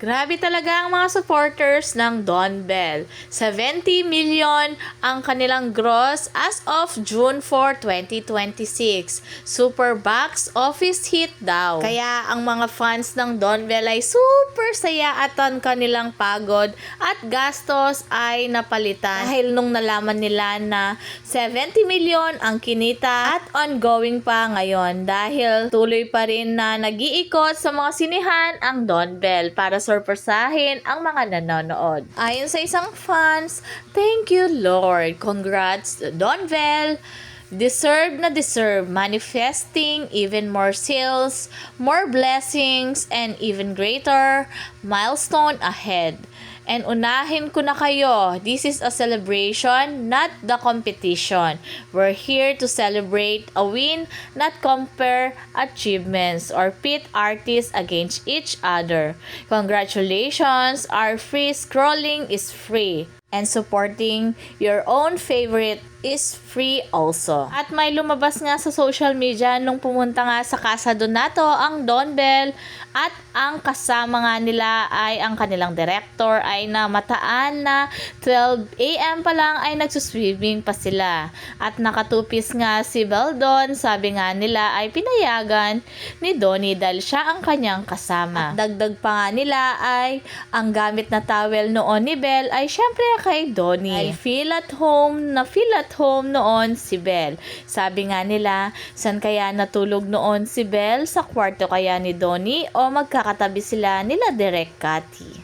Grabe talaga ang mga supporters ng Don Bell. 70 million ang kanilang gross as of June 4, 2026. Super box office hit daw. Kaya ang mga fans ng Don Bell ay super saya at ang kanilang pagod at gastos ay napalitan. Dahil nung nalaman nila na 70 million ang kinita at ongoing pa ngayon dahil tuloy pa rin na nag-iikot sa mga sinihan ang Don Bell para surpresahin ang mga nanonood. Ayon sa isang fans, thank you Lord. Congrats Don Bell. Deserve na deserve, manifesting even more sales, more blessings, and even greater milestone ahead. And unahin ko na kayo, this is a celebration, not the competition. We're here to celebrate a win, not compare achievements or pit artists against each other. Congratulations, our free scrolling is free. And supporting your own favorite is free also. At may lumabas nga sa social media nung pumunta nga sa Casa Donato ang Don Bell at ang kasama nga nila ay ang kanilang director ay namataan na 12 AM pa lang ay nagsuswimming pa sila. At nakatupis nga si Beldon, sabi nga nila ay pinayagan ni Donnie dahil siya ang kanyang kasama. At dagdag pa nga nila ay ang gamit na towel noon ni Bell ay syempre kay Donnie. Ay feel at home noon si Bell. Sabi nga nila, saan kaya natulog noon si Bell? Sa kwarto kaya ni Donnie o magkakatabi sila nila Direk Cathy?